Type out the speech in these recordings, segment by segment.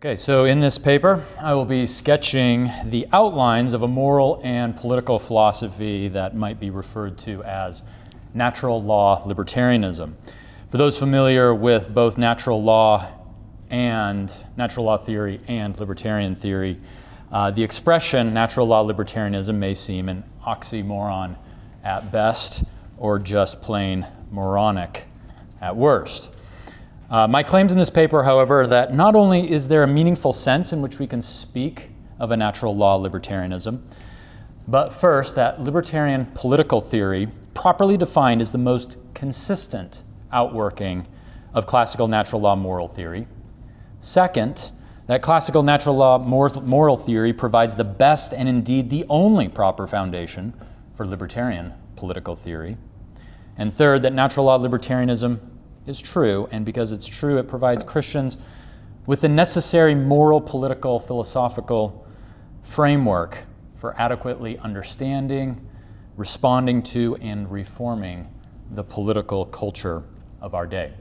Okay, so in this paper, I will be sketching the outlines of a moral and political philosophy that might be referred to as natural law libertarianism. For those familiar with both natural law theory and libertarian theory, the expression natural law libertarianism may seem an oxymoron at best or just plain moronic at worst. My claims in this paper, however, are that not only is there a meaningful sense in which we can speak of a natural law libertarianism, but first, that libertarian political theory, properly defined, is the most consistent outworking of classical natural law moral theory. Second, that classical natural law moral theory provides the best and indeed the only proper foundation for libertarian political theory. And third, that natural law libertarianism is true, and because it's true, it provides Christians with the necessary moral, political, philosophical framework for adequately understanding, responding to, and reforming the political culture of our day.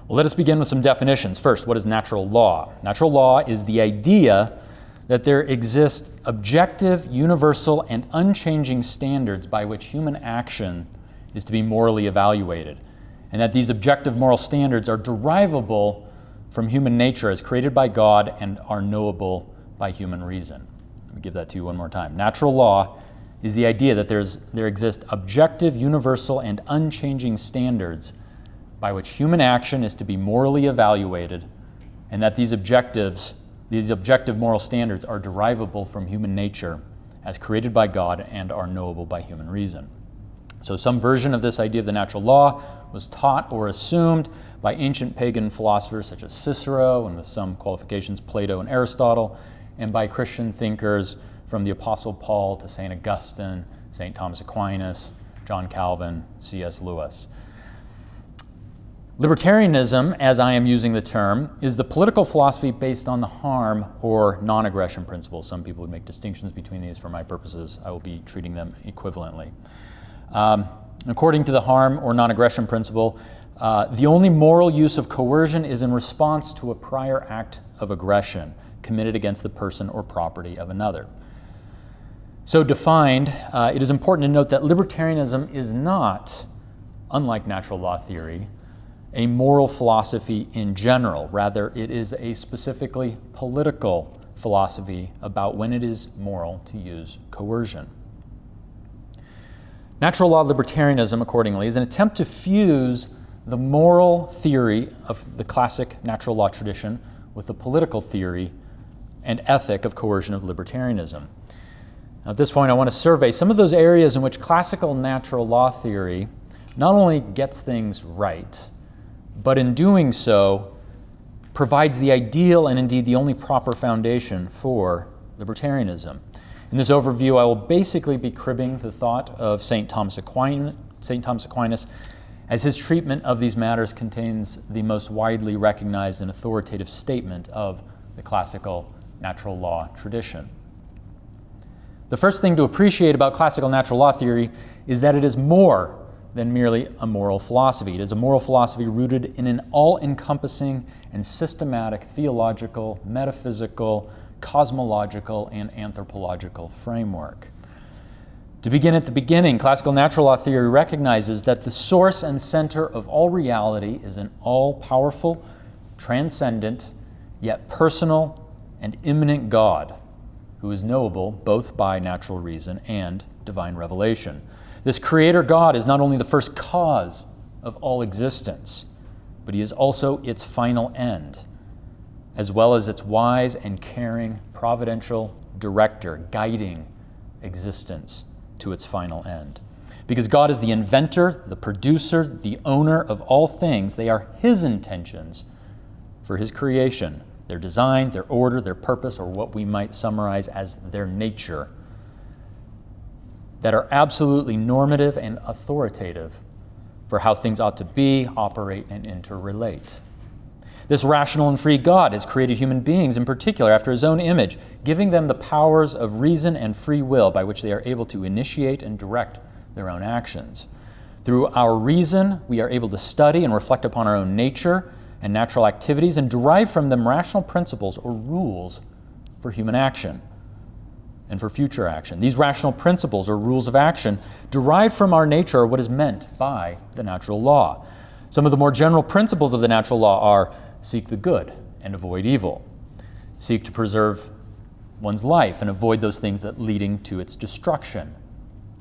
Well, let us begin with some definitions. First, what is natural law? Natural law is the idea that there exist objective, universal, and unchanging standards by which human action is to be morally evaluated, and that these objective moral standards are derivable from human nature as created by God and are knowable by human reason. Let me give that to you one more time. Natural law is the idea that there exist objective, universal, and unchanging standards by which human action is to be morally evaluated, and that these objective moral standards are derivable from human nature as created by God and are knowable by human reason. So some version of this idea of the natural law was taught or assumed by ancient pagan philosophers such as Cicero, and with some qualifications, Plato and Aristotle, and by Christian thinkers from the Apostle Paul to St. Augustine, St. Thomas Aquinas, John Calvin, C.S. Lewis. Libertarianism, as I am using the term, is the political philosophy based on the harm or non-aggression principle. Some people would make distinctions between these. For my purposes, I will be treating them equivalently. According to the harm or non-aggression principle, the only moral use of coercion is in response to a prior act of aggression committed against the person or property of another. So defined, it is important to note that libertarianism is not, unlike natural law theory, a moral philosophy in general. Rather, it is a specifically political philosophy about when it is moral to use coercion. Natural law libertarianism, accordingly, is an attempt to fuse the moral theory of the classic natural law tradition with the political theory and ethic of coercion of libertarianism. Now, at this point, I want to survey some of those areas in which classical natural law theory not only gets things right, but in doing so, provides the ideal and indeed the only proper foundation for libertarianism. In this overview, I will basically be cribbing the thought of St. Thomas Aquinas, as his treatment of these matters contains the most widely recognized and authoritative statement of the classical natural law tradition. The first thing to appreciate about classical natural law theory is that it is more than merely a moral philosophy. It is a moral philosophy rooted in an all-encompassing and systematic theological, metaphysical, cosmological, and anthropological framework. To begin at the beginning, classical natural law theory recognizes that the source and center of all reality is an all-powerful, transcendent, yet personal and immanent God, who is knowable both by natural reason and divine revelation. This creator God is not only the first cause of all existence, but he is also its final end, as well as its wise and caring providential director guiding existence to its final end. Because God is the inventor, the producer, the owner of all things, they are his intentions for his creation, their design, their order, their purpose, or what we might summarize as their nature, that are absolutely normative and authoritative for how things ought to be, operate, and interrelate. This rational and free God has created human beings in particular after his own image, giving them the powers of reason and free will by which they are able to initiate and direct their own actions. Through our reason, we are able to study and reflect upon our own nature, and natural activities and derive from them rational principles or rules for human action and for future action. These rational principles or rules of action derived from our nature are what is meant by the natural law. Some of the more general principles of the natural law are: seek the good and avoid evil. Seek to preserve one's life and avoid those things that leading to its destruction.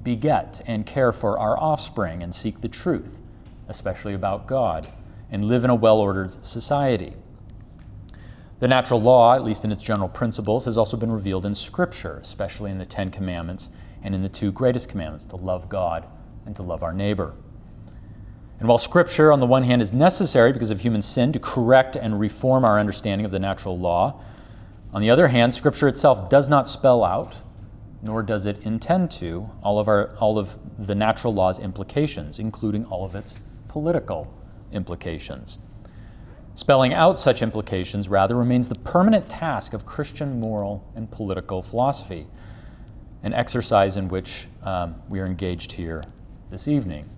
Beget and care for our offspring and seek the truth, especially about God, and live in a well-ordered society. The natural law, at least in its general principles, has also been revealed in Scripture, especially in the Ten Commandments and in the two greatest commandments, to love God and to love our neighbor. And while Scripture, on the one hand, is necessary because of human sin to correct and reform our understanding of the natural law, on the other hand, Scripture itself does not spell out, nor does it intend to, all of the natural law's implications, including all of its political implications. Spelling out such implications, rather, remains the permanent task of Christian moral and political philosophy, an exercise in which we are engaged here this evening.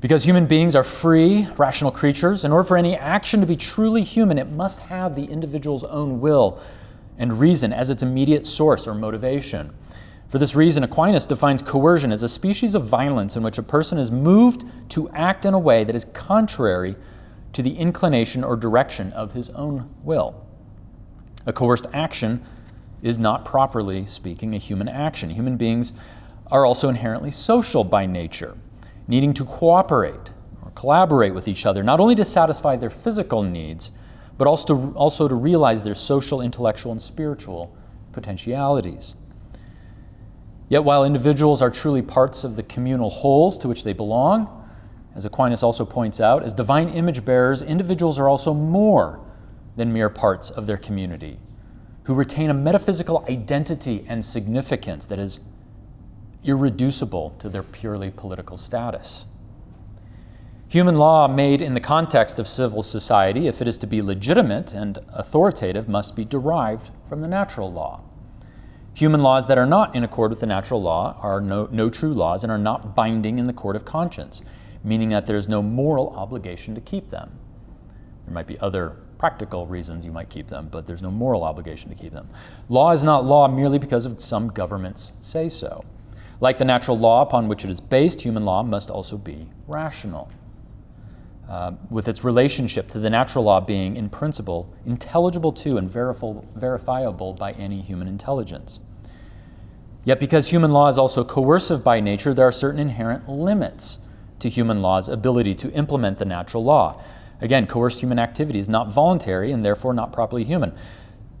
Because human beings are free, rational creatures, in order for any action to be truly human, it must have the individual's own will and reason as its immediate source or motivation. For this reason, Aquinas defines coercion as a species of violence in which a person is moved to act in a way that is contrary to the inclination or direction of his own will. A coerced action is not, properly speaking, a human action. Human beings are also inherently social by nature, needing to cooperate or collaborate with each other, not only to satisfy their physical needs, but also to realize their social, intellectual, and spiritual potentialities. Yet while individuals are truly parts of the communal wholes to which they belong, as Aquinas also points out, as divine image bearers, individuals are also more than mere parts of their community, who retain a metaphysical identity and significance that is irreducible to their purely political status. Human law made in the context of civil society, if it is to be legitimate and authoritative, must be derived from the natural law. Human laws that are not in accord with the natural law are no true laws and are not binding in the court of conscience, meaning that there is no moral obligation to keep them. There might be other practical reasons you might keep them, but there's no moral obligation to keep them. Law is not law merely because of some governments say so. Like the natural law upon which it is based, human law must also be rational, with its relationship to the natural law being, in principle, intelligible to and verifiable by any human intelligence. Yet because human law is also coercive by nature, there are certain inherent limits to human law's ability to implement the natural law. Again, coerced human activity is not voluntary and therefore not properly human.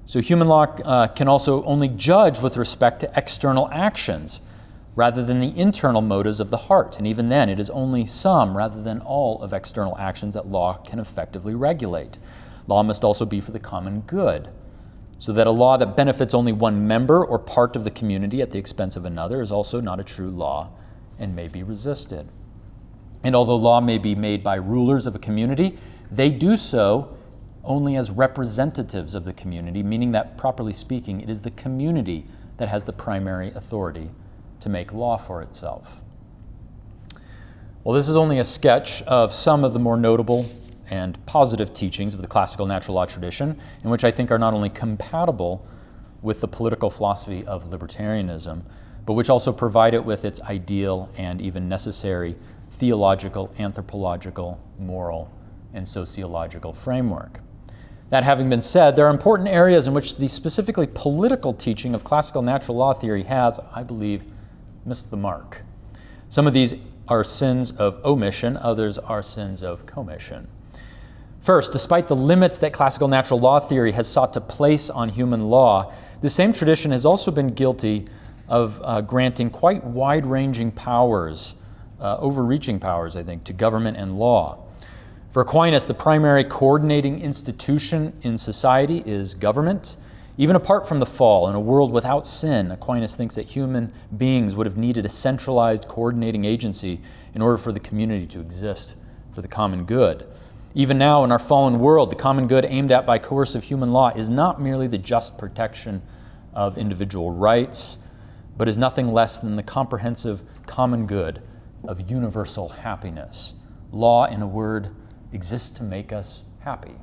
So human law can also only judge with respect to external actions, rather than the internal motives of the heart. And even then, it is only some rather than all of external actions that law can effectively regulate. Law must also be for the common good, so that a law that benefits only one member or part of the community at the expense of another is also not a true law and may be resisted. And although law may be made by rulers of a community, they do so only as representatives of the community, meaning that, properly speaking, it is the community that has the primary authority to make law for itself. Well, this is only a sketch of some of the more notable and positive teachings of the classical natural law tradition, in which I think are not only compatible with the political philosophy of libertarianism, but which also provide it with its ideal and even necessary theological, anthropological, moral, and sociological framework. That having been said, there are important areas in which the specifically political teaching of classical natural law theory has, I believe, missed the mark. Some of these are sins of omission, others are sins of commission. First, despite the limits that classical natural law theory has sought to place on human law, the same tradition has also been guilty of granting quite wide-ranging powers, overreaching powers, I think, to government and law. For Aquinas, the primary coordinating institution in society is government. Even apart from the fall, in a world without sin, Aquinas thinks that human beings would have needed a centralized coordinating agency in order for the community to exist for the common good. Even now, in our fallen world, the common good aimed at by coercive human law is not merely the just protection of individual rights, but is nothing less than the comprehensive common good of universal happiness. Law, in a word, exists to make us happy.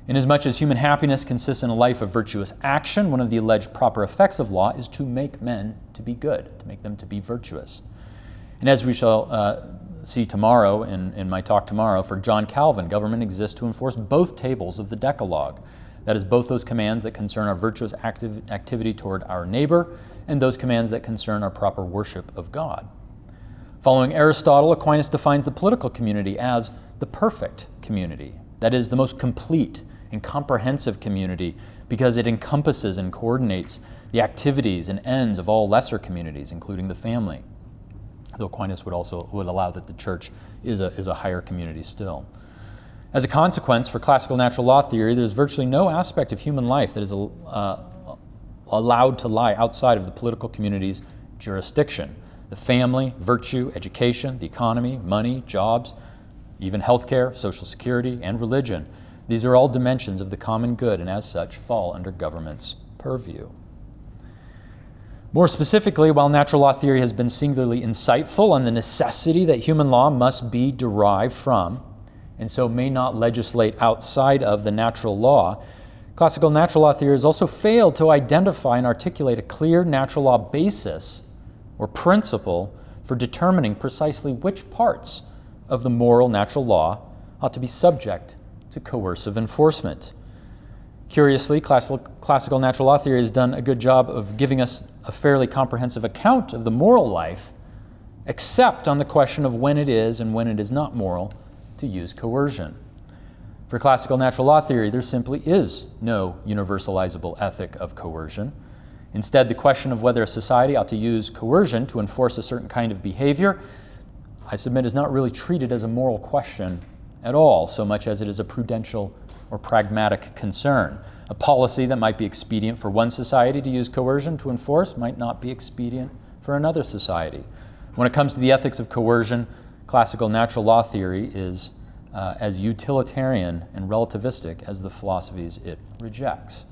Inasmuch as human happiness consists in a life of virtuous action, one of the alleged proper effects of law is to make men to be good, to make them to be virtuous. And as we shall see tomorrow, in my talk tomorrow, for John Calvin, government exists to enforce both tables of the Decalogue. That is, both those commands that concern our virtuous activity toward our neighbor and those commands that concern our proper worship of God. Following Aristotle, Aquinas defines the political community as the perfect community. That is, the most complete and comprehensive community because it encompasses and coordinates the activities and ends of all lesser communities, including the family. Though Aquinas would allow that the church is a higher community still. As a consequence, for classical natural law theory, there's virtually no aspect of human life that is allowed to lie outside of the political community's jurisdiction. The family, virtue, education, the economy, money, jobs, even healthcare, social security, and religion. These are all dimensions of the common good and as such fall under government's purview. More specifically, while natural law theory has been singularly insightful on the necessity that human law must be derived from, and so may not legislate outside of the natural law, classical natural law theory has also failed to identify and articulate a clear natural law basis or principle for determining precisely which parts of the moral natural law ought to be subject to coercive enforcement. Curiously, classical natural law theory has done a good job of giving us a fairly comprehensive account of the moral life, except on the question of when it is and when it is not moral to use coercion. For classical natural law theory, there simply is no universalizable ethic of coercion. Instead, the question of whether a society ought to use coercion to enforce a certain kind of behavior, I submit, is not really treated as a moral question at all, so much as it is a prudential or pragmatic concern. A policy that might be expedient for one society to use coercion to enforce might not be expedient for another society. When it comes to the ethics of coercion, classical natural law theory is as utilitarian and relativistic as the philosophies it rejects.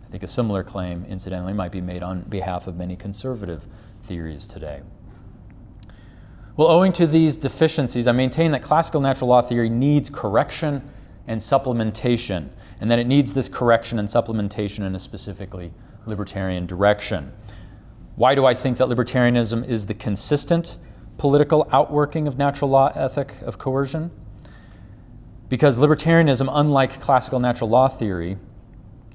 I think a similar claim, incidentally, might be made on behalf of many conservative theories today. Well, owing to these deficiencies, I maintain that classical natural law theory needs correction and supplementation, and that it needs this correction and supplementation in a specifically libertarian direction. Why do I think that libertarianism is the consistent political outworking of natural law ethic of coercion? Because libertarianism, unlike classical natural law theory,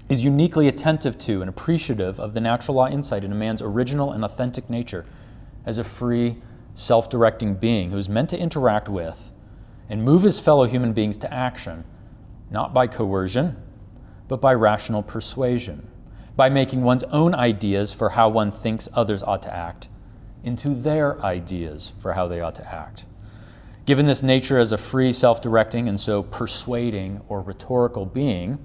is uniquely attentive to and appreciative of the natural law insight in a man's original and authentic nature as a free, self-directing being who is meant to interact with and move his fellow human beings to action, not by coercion, but by rational persuasion, by making one's own ideas for how one thinks others ought to act into their ideas for how they ought to act. Given this nature as a free, self-directing, and so persuading or rhetorical being,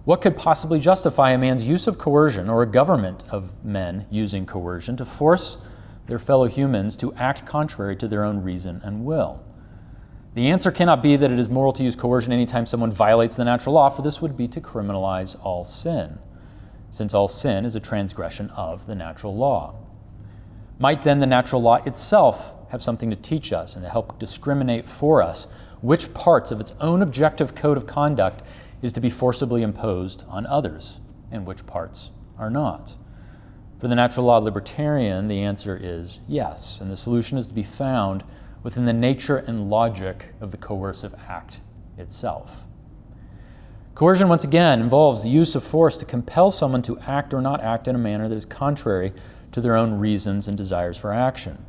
what could possibly justify a man's use of coercion or a government of men using coercion to force their fellow humans to act contrary to their own reason and will? The answer cannot be that it is moral to use coercion anytime someone violates the natural law, for this would be to criminalize all sin, since all sin is a transgression of the natural law. Might then the natural law itself have something to teach us and to help discriminate for us which parts of its own objective code of conduct is to be forcibly imposed on others and which parts are not? For the natural law libertarian, the answer is yes, and the solution is to be found within the nature and logic of the coercive act itself. Coercion, once again, involves the use of force to compel someone to act or not act in a manner that is contrary to their own reasons and desires for action.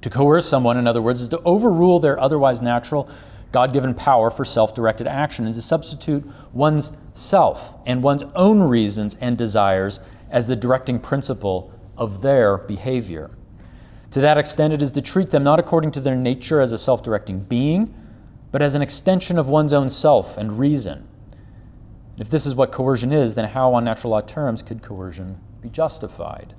To coerce someone, in other words, is to overrule their otherwise natural, God-given power for self-directed action, and to substitute one's self and one's own reasons and desires as the directing principle of their behavior. To that extent, it is to treat them not according to their nature as a self-directing being, but as an extension of one's own self and reason. If this is what coercion is, then how, on natural law terms, could coercion be justified?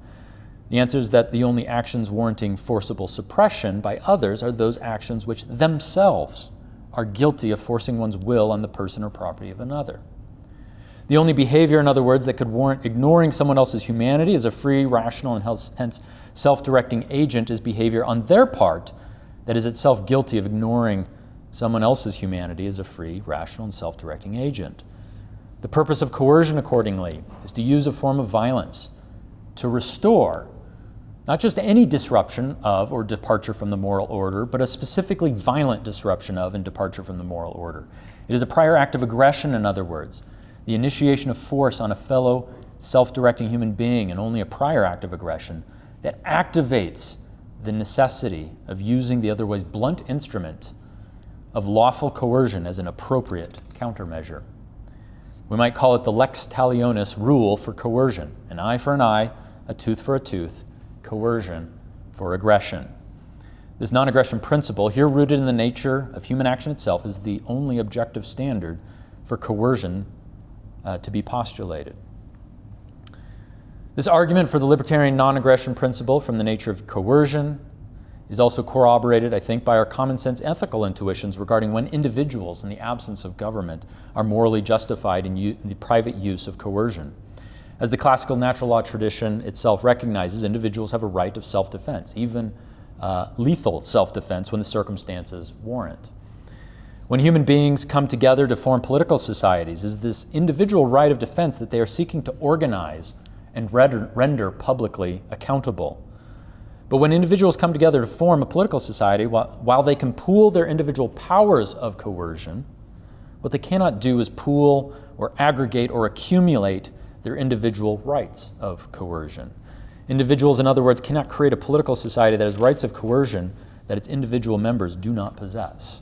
The answer is that the only actions warranting forcible suppression by others are those actions which themselves are guilty of forcing one's will on the person or property of another. The only behavior, in other words, that could warrant ignoring someone else's humanity as a free, rational, and hence self-directing agent is behavior on their part that is itself guilty of ignoring someone else's humanity as a free, rational, and self-directing agent. The purpose of coercion, accordingly, is to use a form of violence to restore not just any disruption of or departure from the moral order, but a specifically violent disruption of and departure from the moral order. It is a prior act of aggression, in other words, the initiation of force on a fellow self-directing human being, and only a prior act of aggression that activates the necessity of using the otherwise blunt instrument of lawful coercion as an appropriate countermeasure. We might call it the lex talionis rule for coercion, an eye for an eye, a tooth for a tooth, coercion for aggression. This non-aggression principle, here rooted in the nature of human action itself, is the only objective standard for coercion to be postulated. This argument for the libertarian non-aggression principle from the nature of coercion is also corroborated, I think, by our common sense ethical intuitions regarding when individuals, in the absence of government, are morally justified in the private use of coercion. As the classical natural law tradition itself recognizes, individuals have a right of self-defense, even lethal self-defense when the circumstances warrant. When human beings come together to form political societies, is this individual right of defense that they are seeking to organize and render publicly accountable. But when individuals come together to form a political society, while they can pool their individual powers of coercion, what they cannot do is pool or aggregate or accumulate their individual rights of coercion. Individuals, in other words, cannot create a political society that has rights of coercion that its individual members do not possess.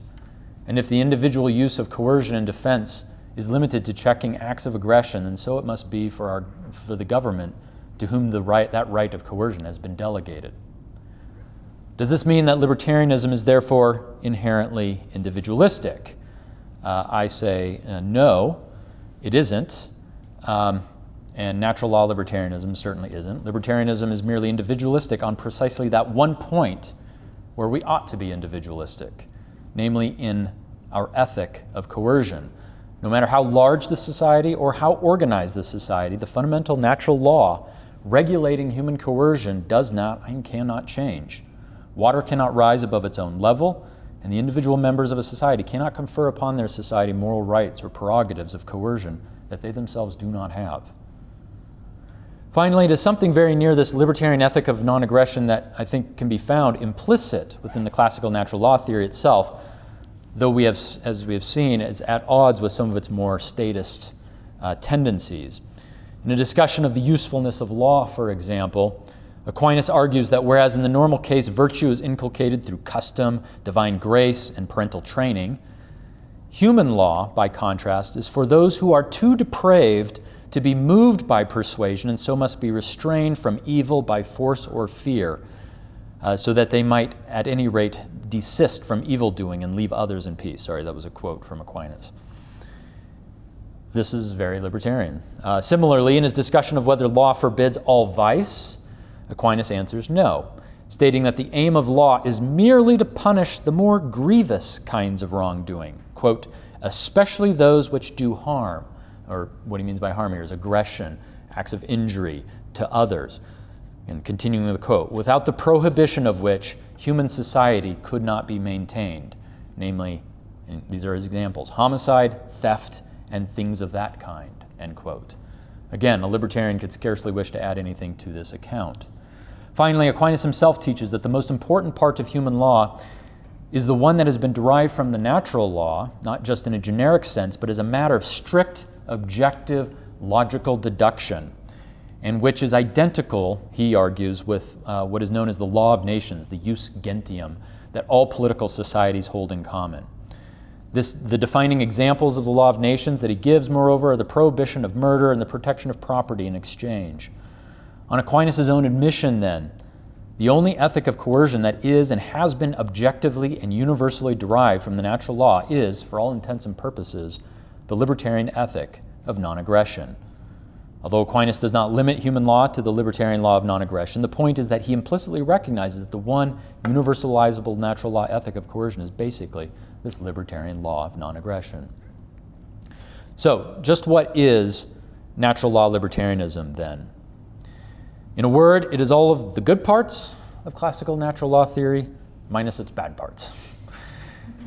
And if the individual use of coercion in defense is limited to checking acts of aggression, then so it must be for the government to whom that right of coercion has been delegated. Does this mean that libertarianism is therefore inherently individualistic? I say no, it isn't. And natural law libertarianism certainly isn't. Libertarianism is merely individualistic on precisely that one point where we ought to be individualistic, namely in our ethic of coercion. No matter how large the society or how organized the society, the fundamental natural law regulating human coercion does not and cannot change. Water cannot rise above its own level, and the individual members of a society cannot confer upon their society moral rights or prerogatives of coercion that they themselves do not have. Finally, to something very near this libertarian ethic of non-aggression that I think can be found implicit within the classical natural law theory itself, though as we have seen, is at odds with some of its more statist tendencies. In a discussion of the usefulness of law, for example, Aquinas argues that whereas in the normal case virtue is inculcated through custom, divine grace, and parental training, human law, by contrast, is for those who are too depraved to be moved by persuasion and so must be restrained from evil by force or fear, so that they might at any rate desist from evil doing and leave others in peace. Sorry, that was a quote from Aquinas. This is very libertarian. Similarly, in his discussion of whether law forbids all vice, Aquinas answers no, stating that the aim of law is merely to punish the more grievous kinds of wrongdoing, quote, especially those which do harm, or what he means by harm here is aggression, acts of injury to others. And continuing with the quote, without the prohibition of which human society could not be maintained, namely, and these are his examples, homicide, theft, and things of that kind, end quote. Again, a libertarian could scarcely wish to add anything to this account. Finally, Aquinas himself teaches that the most important part of human law is the one that has been derived from the natural law, not just in a generic sense, but as a matter of strict, objective, logical deduction, and which is identical, he argues, with what is known as the law of nations, the jus gentium, that all political societies hold in common. The defining examples of the law of nations that he gives, moreover, are the prohibition of murder and the protection of property in exchange. On Aquinas' own admission, then, the only ethic of coercion that is and has been objectively and universally derived from the natural law is, for all intents and purposes, the libertarian ethic of non-aggression. Although Aquinas does not limit human law to the libertarian law of non-aggression, the point is that he implicitly recognizes that the one universalizable natural law ethic of coercion is basically this libertarian law of non-aggression. So, just what is natural law libertarianism then? In a word, it is all of the good parts of classical natural law theory minus its bad parts.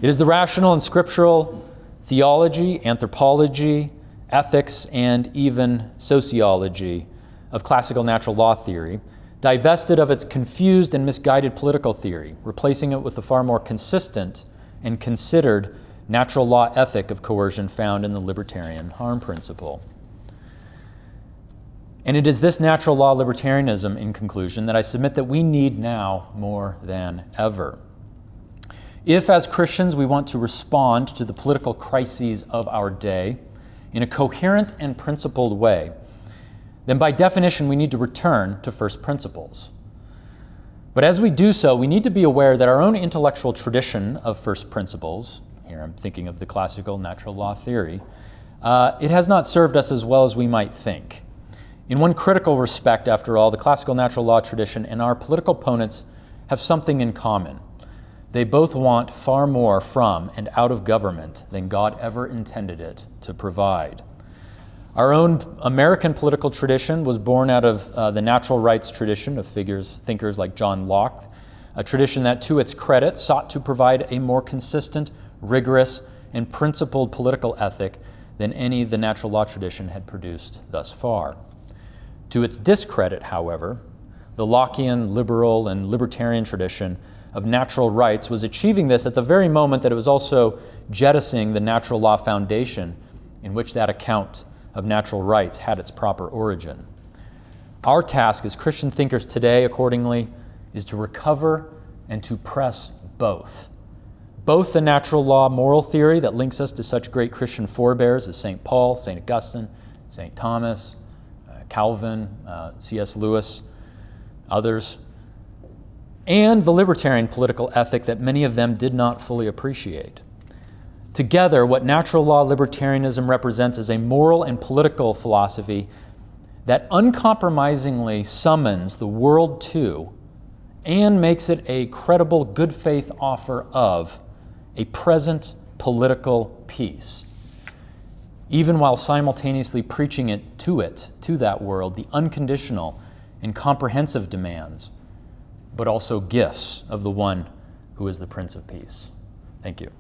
It is the rational and scriptural theology, anthropology, ethics, and even sociology of classical natural law theory, divested of its confused and misguided political theory, replacing it with the far more consistent and considered natural law ethic of coercion found in the libertarian harm principle. And it is this natural law libertarianism, in conclusion, that I submit that we need now more than ever. If, as Christians, we want to respond to the political crises of our day in a coherent and principled way, then by definition we need to return to first principles. But as we do so, we need to be aware that our own intellectual tradition of first principles, here I'm thinking of the classical natural law theory, it has not served us as well as we might think. In one critical respect, after all, the classical natural law tradition and our political opponents have something in common. They both want far more from and out of government than God ever intended it to provide. Our own American political tradition was born out of the natural rights tradition of thinkers like John Locke, a tradition that, to its credit, sought to provide a more consistent, rigorous, and principled political ethic than any the natural law tradition had produced thus far. To its discredit, however, the Lockean, liberal, and libertarian tradition of natural rights was achieving this at the very moment that it was also jettisoning the natural law foundation in which that account of natural rights had its proper origin. Our task as Christian thinkers today, accordingly, is to recover and to press both. Both the natural law moral theory that links us to such great Christian forebears as St. Paul, St. Augustine, St. Thomas, Calvin, C.S. Lewis, others, and the libertarian political ethic that many of them did not fully appreciate. Together, what natural law libertarianism represents is a moral and political philosophy that uncompromisingly summons the world to and makes it a credible good faith offer of a present political peace, even while simultaneously preaching to that world, the unconditional and comprehensive demands, but also gifts of the one who is the Prince of Peace. Thank you.